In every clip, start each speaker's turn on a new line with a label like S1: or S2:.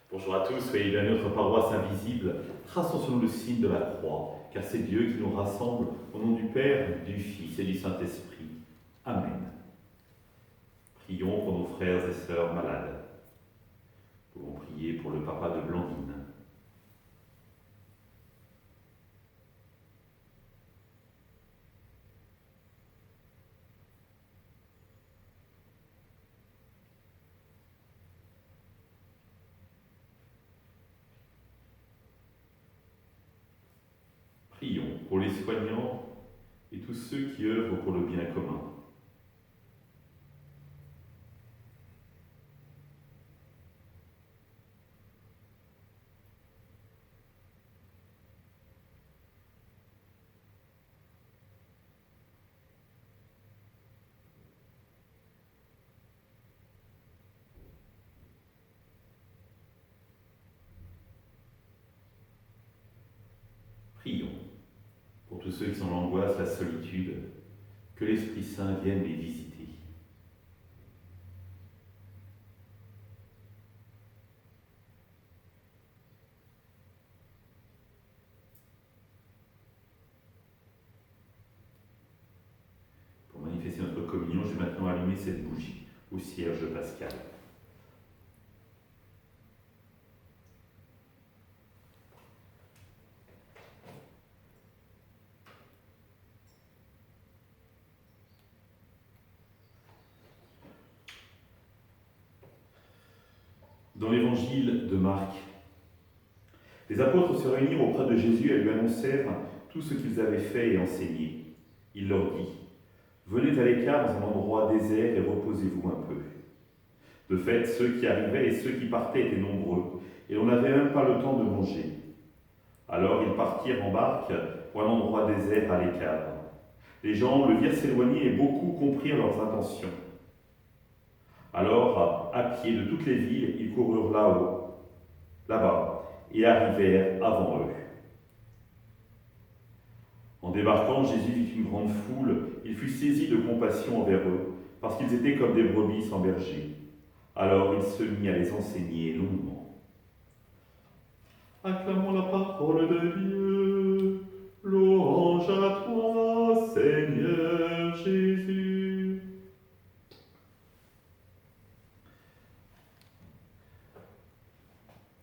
S1: Bonjour à tous, soyez bienvenus à notre paroisse invisible. Traçons sur nous le signe de la croix, car c'est Dieu qui nous rassemble au nom du Père, du Fils et du Saint-Esprit. Amen. Prions pour nos frères et sœurs malades. Nous pouvons prier pour le papa de Blandine. Prions pour les soignants et tous ceux qui œuvrent pour le bien commun. Prions pour tous ceux qui sont l'angoisse, la solitude, que l'Esprit Saint vienne les visiter. Pour manifester notre communion, je vais maintenant allumer cette bougie au cierge pascal. Dans l'évangile de Marc, les apôtres se réunirent auprès de Jésus et lui annoncèrent tout ce qu'ils avaient fait et enseigné. Il leur dit : venez à l'écart dans un endroit désert et reposez-vous un peu. De fait, ceux qui arrivaient et ceux qui partaient étaient nombreux, et l'on n'avait même pas le temps de manger. Alors ils partirent en barque pour un endroit désert à l'écart. Les gens le virent s'éloigner et beaucoup comprirent leurs intentions. Alors, à pied de toutes les villes, ils coururent là-bas, et arrivèrent avant eux. En débarquant, Jésus vit une grande foule. Il fut saisi de compassion envers eux, parce qu'ils étaient comme des brebis sans berger. Alors il se mit à les enseigner longuement. Acclamons la parole de Dieu. Louange à toi, Seigneur Jésus.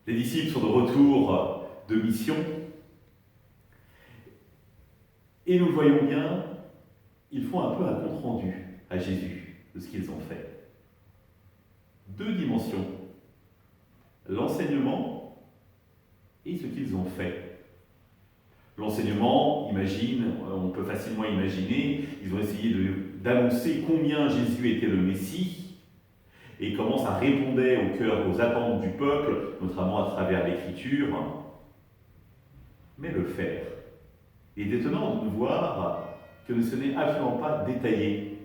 S1: Les disciples sont de retour de mission. Et nous le voyons bien, ils font un peu un compte-rendu à Jésus de ce qu'ils ont fait. Deux dimensions, l'enseignement et ce qu'ils ont fait. L'enseignement, on peut facilement imaginer, ils ont essayé d'annoncer combien Jésus était le Messie et comment ça répondait au cœur, aux attentes du peuple, notamment à travers l'Écriture. Mais le faire. Il est étonnant de voir que ce n'est absolument pas détaillé.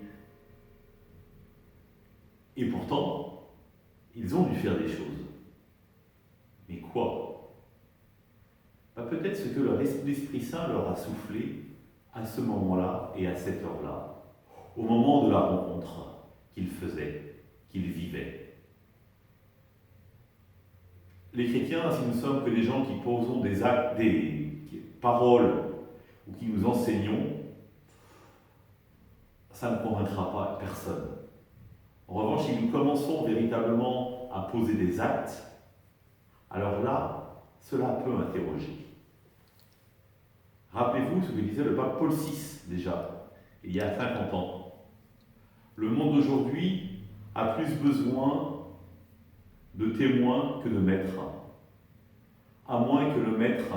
S1: Et pourtant, ils ont dû faire des choses. Mais quoi ? Peut-être ce que l'Esprit Saint leur a soufflé à ce moment-là et à cette heure-là, au moment de la rencontre qu'ils faisaient, qu'ils vivaient. Les chrétiens, si nous sommes que des gens qui posons des actes, des paroles, ou qui nous enseignons, ça ne convaincra pas personne. En revanche, si nous commençons véritablement à poser des actes, alors là, cela peut interroger. Rappelez-vous ce que disait le pape Paul VI déjà, il y a 50 ans. Le monde d'aujourd'hui a plus besoin de témoins que de maîtres, à moins que le maître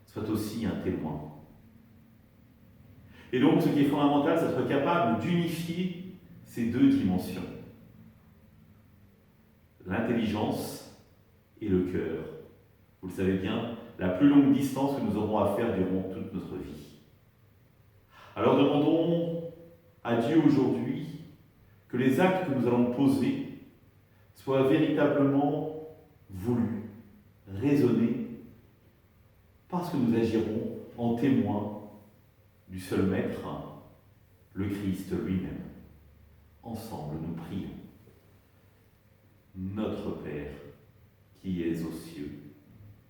S1: soit aussi un témoin. Et donc, ce qui est fondamental, c'est d'être capable d'unifier ces deux dimensions. L'intelligence et le cœur. Vous le savez bien, la plus longue distance que nous aurons à faire durant toute notre vie. Alors demandons à Dieu aujourd'hui que les actes que nous allons poser soient véritablement voulus, raisonnés, parce que nous agirons en témoin du seul Maître, le Christ lui-même. Ensemble, nous prions. Notre Père, qui es aux cieux.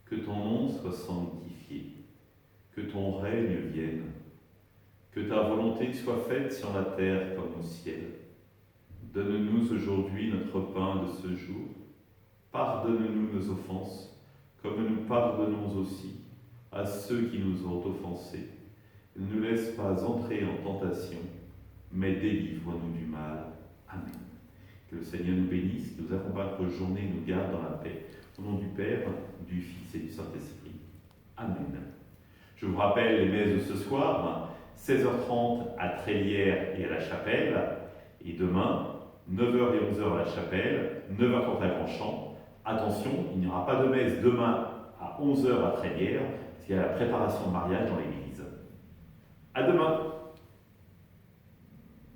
S1: Que ton nom soit sanctifié, que ton règne vienne, que ta volonté soit faite sur la terre comme au ciel. Donne-nous aujourd'hui notre pain de ce jour. Pardonne-nous nos offenses, comme nous pardonnons aussi à ceux qui nous ont offensés. Ne nous laisse pas entrer en tentation, mais délivre-nous du mal. Amen. Que le Seigneur nous bénisse, nous accompagne notre journée, nous garde dans la paix. Au nom du Père, du Fils et du Saint-Esprit. Amen. Je vous rappelle les messes de ce soir, 16h30 à Trélières et à la Chapelle, et demain, 9h et 11h à la Chapelle, 9h30 à Grandchamp. Attention, il n'y aura pas de messe demain à 11h à Trélières, parce qu'il y a la préparation de mariage dans l'église. À demain!